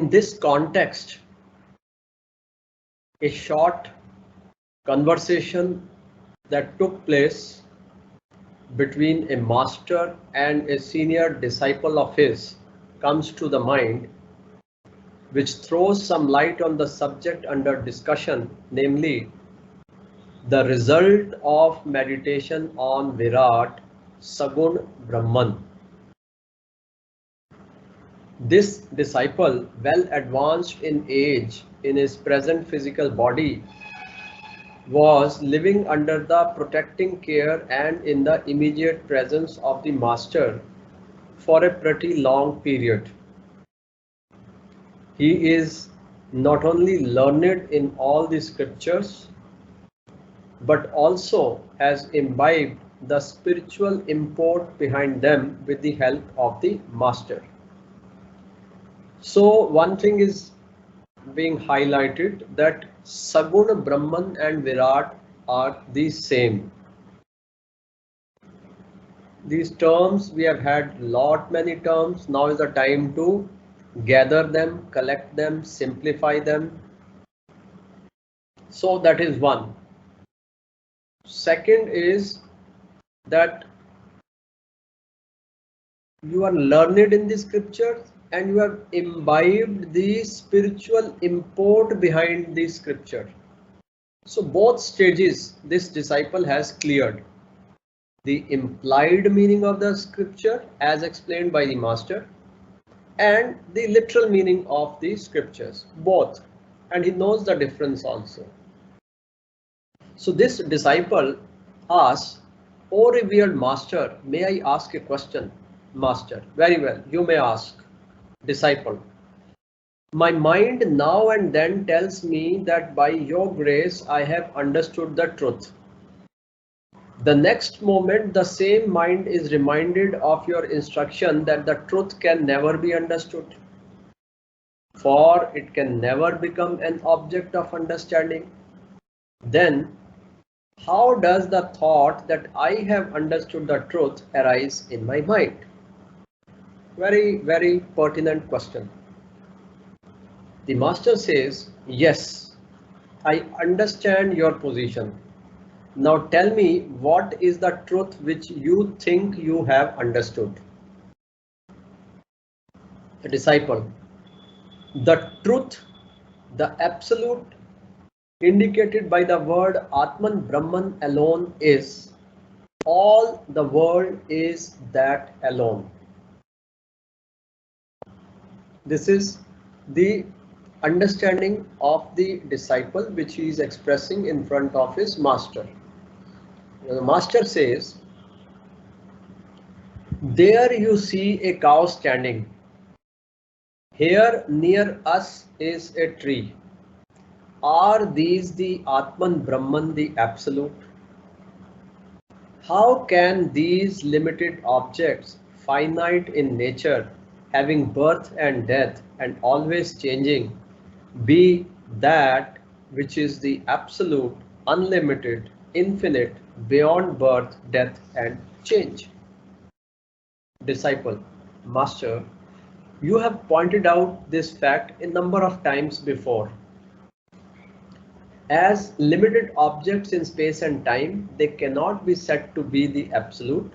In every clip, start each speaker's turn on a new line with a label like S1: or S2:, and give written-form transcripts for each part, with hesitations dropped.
S1: In this context, a short conversation that took place between a master and a senior disciple of his comes to the mind, which throws some light on the subject under discussion, namely the result of meditation on Virat, Sagun Brahman. This disciple, well advanced in age in his present physical body, was living under the protecting care and in the immediate presence of the master for a pretty long period. He is not only learned in all the scriptures, but also has imbibed the spiritual import behind them with the help of the master. So one thing is being highlighted, that Saguna Brahman and Virat are the same. These terms we have had many terms. Now is the time to gather them, collect them, simplify them. So that is one. Second is that you are learned in the scriptures and you have imbibed the spiritual import behind the scripture. So both stages this disciple has cleared. The implied meaning of the scripture as explained by the master, and the literal meaning of the scriptures, both, and he knows the difference also. So this disciple asks, "O revered master, may I ask a question?" Master: "Very well, you may ask." Disciple: "My mind now and then tells me that by your grace I have understood the truth. The next moment the same mind is reminded of your instruction that the truth can never be understood, for it can never become an object of understanding. Then how does the thought that I have understood the truth arise in my mind?" Very, very pertinent question. The master says, "Yes, I understand your position. Now tell me, what is the truth which you think you have understood?" The disciple: "The truth, the absolute indicated by the word Atman Brahman alone is, all the world is that alone." This is the understanding of the disciple which he is expressing in front of his master. The master says, "There you see a cow standing. Here near us is a tree. Are these the Atman Brahman, the Absolute? How can these limited objects, finite in nature, having birth and death and always changing, be that which is the absolute, unlimited, infinite, beyond birth, death and change?" Disciple: "Master, you have pointed out this fact a number of times before. As limited objects in space and time, they cannot be said to be the absolute,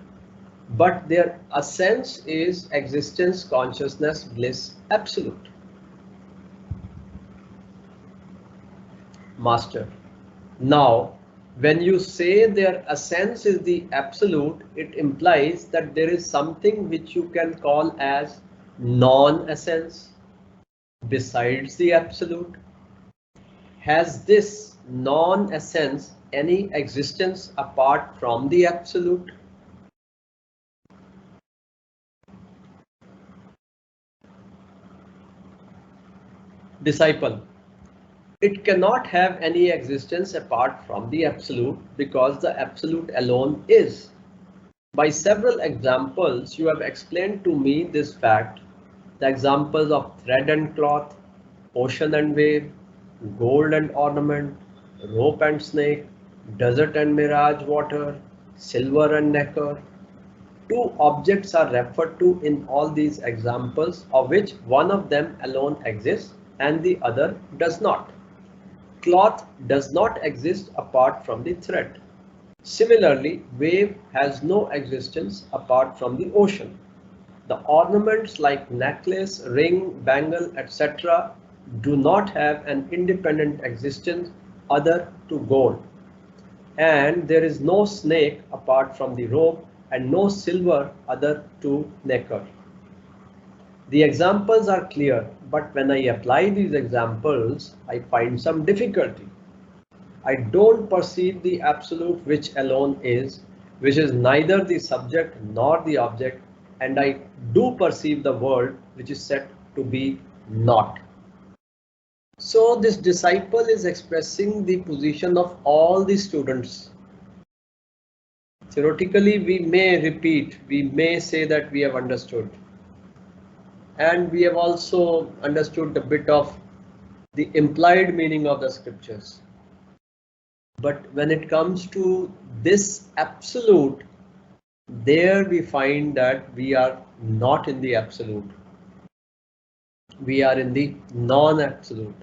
S1: but their essence is existence, consciousness, bliss, absolute." Master: "Now, when you say their essence is the absolute, it implies that there is something which you can call as non-essence besides the absolute. Has this non-essence any existence apart from the absolute?" Disciple: "It cannot have any existence apart from the absolute, because the absolute alone is. By several examples you have explained to me this fact. The examples of thread and cloth, ocean and wave, gold and ornament, rope and snake, desert and mirage water, silver and nacre. Two objects are referred to in all these examples, of which one of them alone exists and the other does not. Cloth does not exist apart from the thread. Similarly, wave has no existence apart from the ocean. The ornaments like necklace, ring, bangle, etc. do not have an independent existence other to gold. And there is no snake apart from the rope and no silver other to nacre. The examples are clear, but when I apply these examples, I find some difficulty. I don't perceive the absolute which alone is, which is neither the subject nor the object, and I do perceive the world which is said to be not. So this disciple is expressing the position of all the students. Theoretically, we may repeat, we may say that we have understood. And we have also understood a bit of the implied meaning of the scriptures. But when it comes to this absolute, there we find that we are not in the absolute. We are in the non-absolute.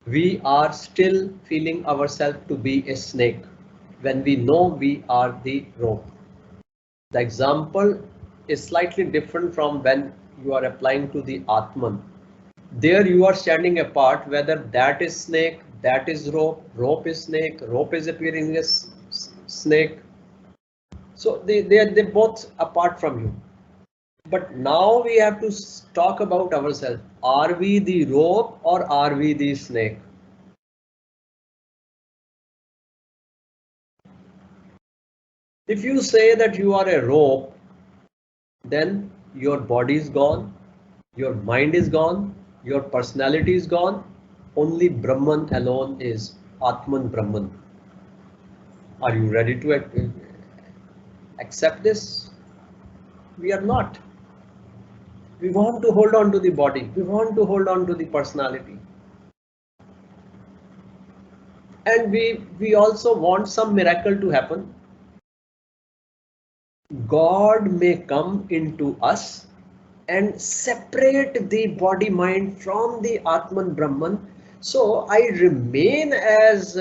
S1: We are still feeling ourselves to be a snake when we know we are the rope. The example is slightly different from when you are applying to the Atman. There you are standing apart, whether that is snake, that is rope, rope is snake, rope is appearing as snake. So they both apart from you. But now we have to talk about ourselves. Are we the rope or are we the snake? If you say that you are a rope, then your body is gone, your mind is gone, your personality is gone. Only Brahman alone is Atman Brahman. Are you ready to accept this? We are not. We want to hold on to the body. We want to hold on to the personality. And we also want some miracle to happen. God may come into us and separate the body mind from the Atman Brahman. So I remain as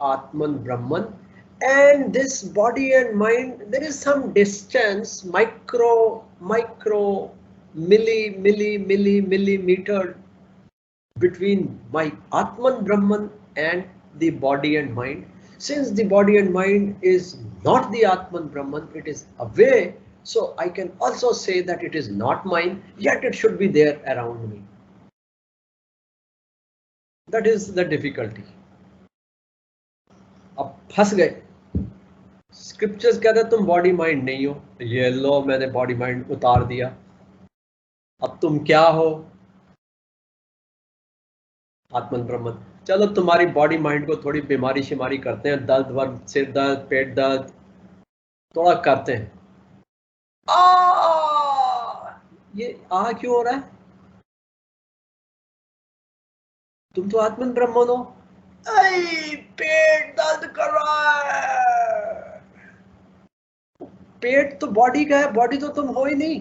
S1: Atman Brahman, and this body and mind, there is some distance, millimeter between my Atman Brahman and the body and mind. Since the body and mind is not the Atman Brahman, it is away. So I can also say that it is not mine, yet it should be there around me. That is the difficulty. अब फंस गए. Scriptures कहते हैं तुम body mind नहीं हो, ये लो मैंने बॉडी माइंड उतार दिया. अब तुम क्या हो? आत्मन ब्रह्मन. चलो तुम्हारी बॉडी माइंड को थोड़ी बीमारी शिमारी करते हैं, दर्द वर्द, सिर दर्द, पेट दर्द थोड़ा करते हैं. ये क्यों हो रहा है? तुम तो आत्मन ब्रह्मन हो. पेट दर्द कर रहा है. पेट तो बॉडी का है, बॉडी तो तुम हो ही नहीं.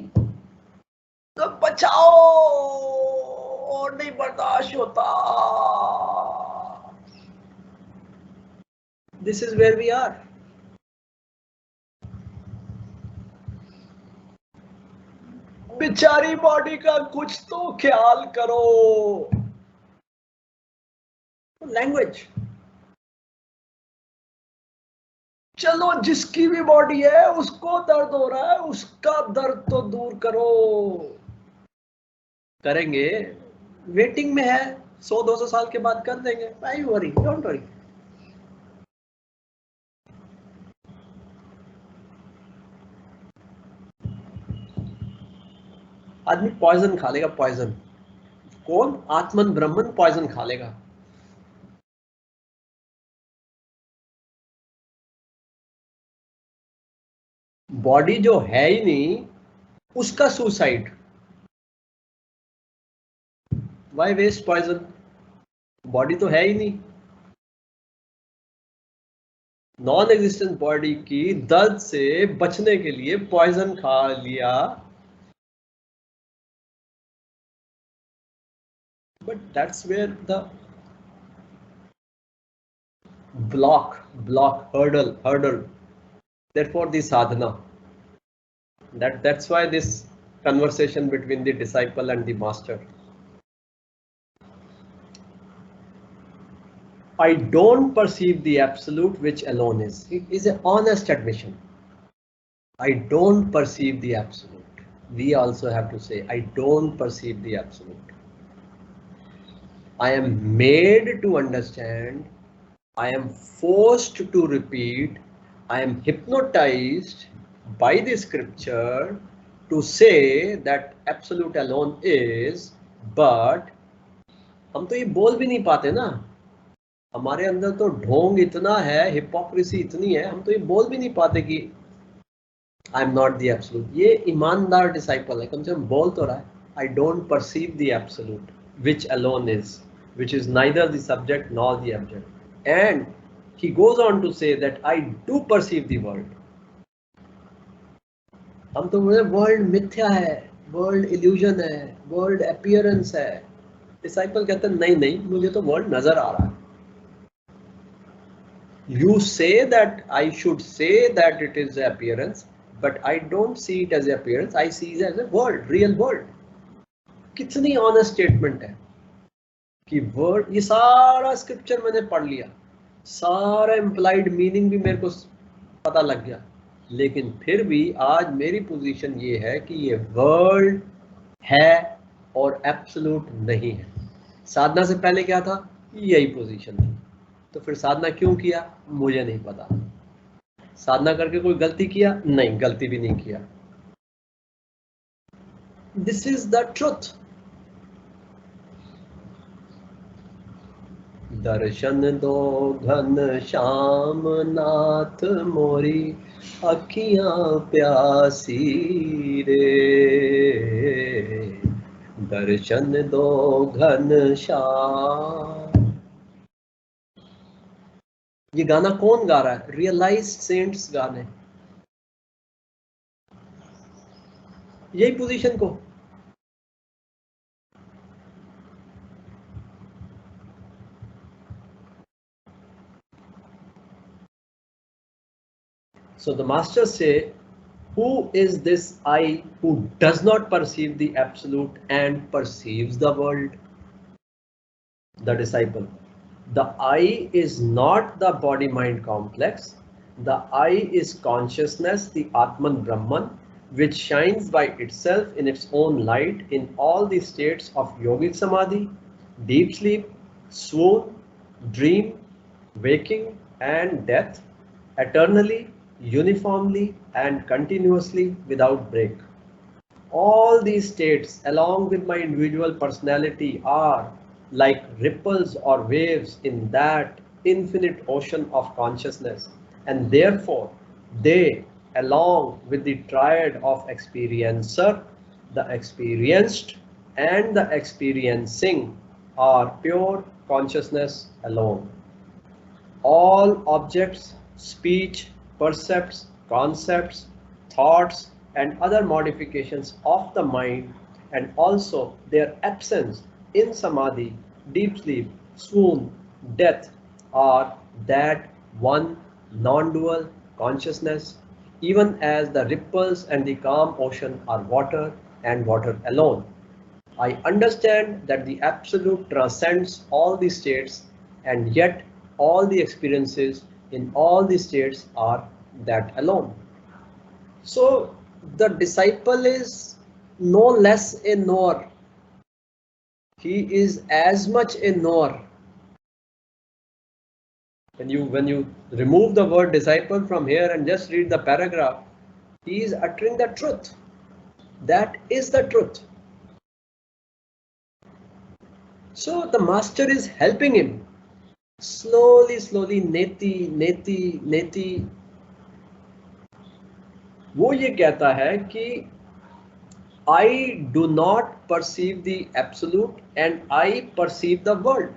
S1: तो बचाओ, और नहीं बर्दाश्त होता. This is where we are. बेचारी बॉडी का कुछ तो ख्याल करो. लैंग्वेज. चलो जिसकी भी बॉडी है उसको दर्द हो रहा है, उसका दर्द तो दूर करो. करेंगे, वेटिंग में है, 100-200 साल के बाद कर देंगे. I worry, don't worry. आदमी पॉइजन खा लेगा. पॉइजन कौन? आत्मन ब्रह्मन पॉइजन खा लेगा. बॉडी जो है ही नहीं उसका suicide. Why waste poison? Body तो है ही नहीं. नॉन एग्जिस्टेंट बॉडी की दर्द से बचने के लिए पॉइजन खा लिया, but that's where the hurdle. Therefore, the sadhana. That's why this conversation between the disciple and the master. I don't perceive the absolute, which alone is. It is an honest admission. I don't perceive the absolute. We also have to say, I don't perceive the absolute. I am made to understand. I am forced to repeat. I am hypnotized by the scripture to say that absolute alone is, but हम तो ये बोल भी नहीं पाते ना, हमारे अंदर तो ढोंग इतना है, हिपोक्रेसी इतनी है, हम तो ये बोल भी नहीं पाते कि I am not the absolute. ये ईमानदार डिसाइपल है, कम से कम बोल तो रहा है, I don't perceive the absolute which alone is, which is neither the subject nor the object. And he goes on to say that I do perceive the world. हम तो बोले वर्ल्ड मिथ्या है, वर्ल्ड इल्यूजन है, world appearance है। Disciple कहते हैं नहीं नहीं, मुझे तो वर्ल्ड नजर आ रहा है। You say that I should say that it is appearance, but I don't see it as appearance, I see it as a world, real world. कितनी ऑनेस्ट स्टेटमेंट है कि वर्ड, ये सारा स्क्रिप्चर मैंने पढ़ लिया, सारा इम्प्लाइड मीनिंग भी मेरे को पता लग गया, लेकिन फिर भी आज मेरी पोजीशन ये है कि ये वर्ल्ड है और एब्सोल्यूट नहीं है। साधना से पहले क्या था? यही पोजीशन थी। तो फिर साधना क्यों किया? मुझे नहीं पता। साधना करके कोई गलती किया? नहीं, गलती भी नहीं किया। This is the truth. दर्शन दो घन श्याम नाथ मोरी अखियां प्यासी रे, दर्शन दो घन श्याम। ये गाना कौन गा रहा है? रियलाइज्ड सेंट्स गाने, यही पोजीशन को। So the masters say, who is this I who does not perceive the absolute and perceives the world? The disciple. The I is not the body-mind complex. The I is consciousness, the Atman Brahman, which shines by itself in its own light in all the states of yogic samadhi, deep sleep, swoon, dream, waking, and death, eternally, uniformly, and continuously without break. All these states, along with my individual personality, are like ripples or waves in that infinite ocean of consciousness, and therefore they, along with the triad of experiencer, the experienced, and the experiencing, are pure consciousness alone. All objects, speech, percepts, concepts, thoughts, and other modifications of the mind, and also their absence in samadhi, deep sleep, swoon, death, are that one non-dual consciousness, even as the ripples and the calm ocean are water and water alone. I understand that the absolute transcends all the states, and yet all the experiences in all the states are that alone. So the disciple is no less a knower. He is as much a knower. When you remove the word disciple from here and just read the paragraph, he is uttering the truth. That is the truth. So the master is helping him. Slowly, slowly, neti, neti, neti. वो ये कहता है कि I do not perceive the absolute and I perceive the world,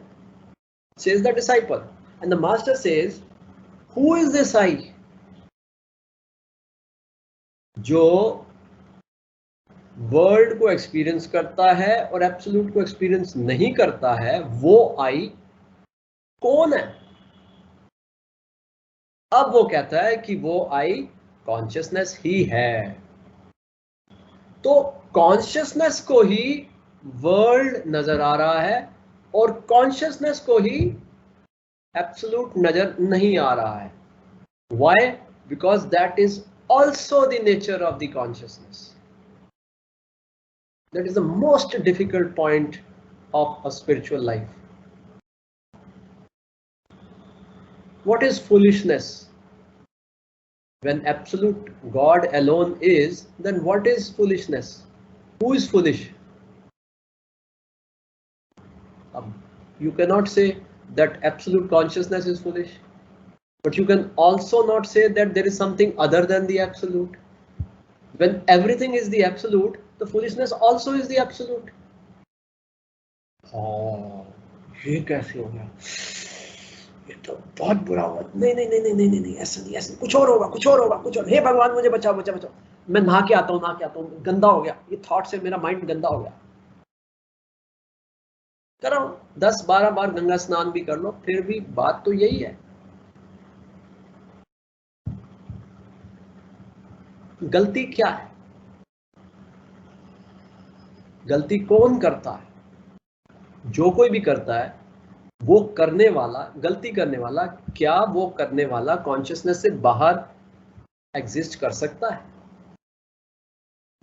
S1: says the disciple. And the master says, who is this I? जो world को experience करता है और एब्सोल्यूट को एक्सपीरियंस नहीं करता है, वो आई कौन है? अब वो कहता है कि वो आई कॉन्शियसनेस ही है। तो कॉन्शियसनेस को ही वर्ल्ड नजर आ रहा है और कॉन्शियसनेस को ही एब्सोल्यूट नजर नहीं आ रहा है। Why? Because that is also the nature of the consciousness. That is the most difficult point of a spiritual life. What is foolishness? When absolute God alone is, then what is foolishness? Who is foolish? You cannot say that absolute consciousness is foolish, but you can also not say that there is something other than the absolute. When everything is the absolute, the foolishness also is the absolute. Oh, ये कैसे हो गया? ये तो बहुत बुरा हुआ। नहीं नहीं नहीं नहीं नहीं नहीं, ऐसा नहीं, ऐसा कुछ और होगा, कुछ और होगा, कुछ और। हे भगवान मुझे बचाओ बचाओ बचाओ, मैं नहा के आता हूँ, गंदा हो गया, ये थॉट से मेरा माइंड गंदा हो गया। करो 10-12 बार गंगा स्नान भी कर लो, फिर भी बात तो यही है। गलती क्या है? गलती कौन करता है? जो कोई भी करता है, वो करने वाला, गलती करने वाला, क्या वो करने वाला कॉन्शियसनेस से बाहर एग्जिस्ट कर सकता है?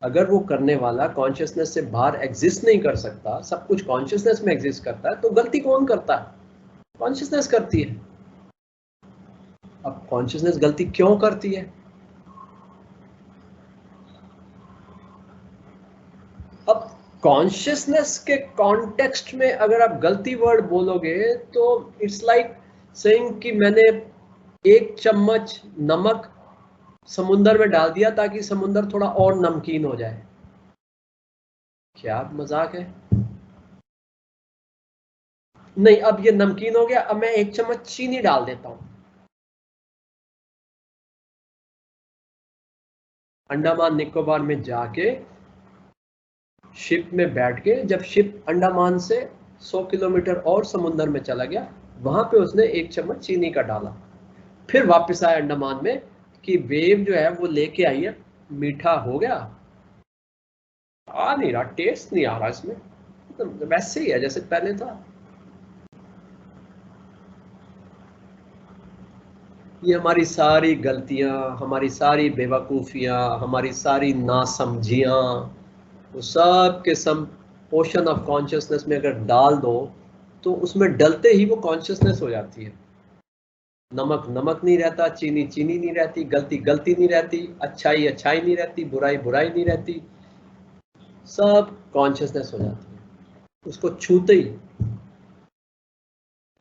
S1: अगर वो करने वाला कॉन्शियसनेस से बाहर एग्जिस्ट नहीं कर सकता, सब कुछ कॉन्शियसनेस में एग्जिस्ट करता है, तो गलती कौन करता है? कॉन्शियसनेस करती है। अब कॉन्शियसनेस गलती क्यों करती है? अब कॉन्शियसनेस के कॉन्टेक्स्ट में अगर आप गलती वर्ड बोलोगे तो इट्स लाइक सेइंग कि मैंने 1 चम्मच नमक समुंदर में डाल दिया ताकि समुंदर थोड़ा और नमकीन हो जाए। क्या मजाक है? नहीं, अब ये नमकीन हो गया, अब मैं 1 चम्मच चीनी डाल देता हूं। अंडमान निकोबार में जाके शिप में बैठ के, जब शिप अंडमान से 100 किलोमीटर और समुंदर में चला गया, वहां पे उसने 1 चम्मच चीनी का डाला, फिर वापस आया अंडमान में कि वेव जो है वो लेके आई है, मीठा हो गया, आ नहीं रहा, टेस्ट नहीं आ रहा इसमें, तो वैसे ही है जैसे पहले था। ये हमारी सारी गलतियां, हमारी सारी बेवकूफियां, हमारी सारी नासमझियां, वो सब के सब पोर्शन ऑफ कॉन्शियसनेस में अगर डाल दो तो उसमें डलते ही वो कॉन्शियसनेस हो जाती है। नमक नमक नहीं रहता, चीनी चीनी नहीं रहती, गलती गलती नहीं रहती, अच्छाई अच्छाई नहीं रहती, बुराई बुराई नहीं रहती, सब कॉन्शियसनेस हो जाती है। उसको छूते ही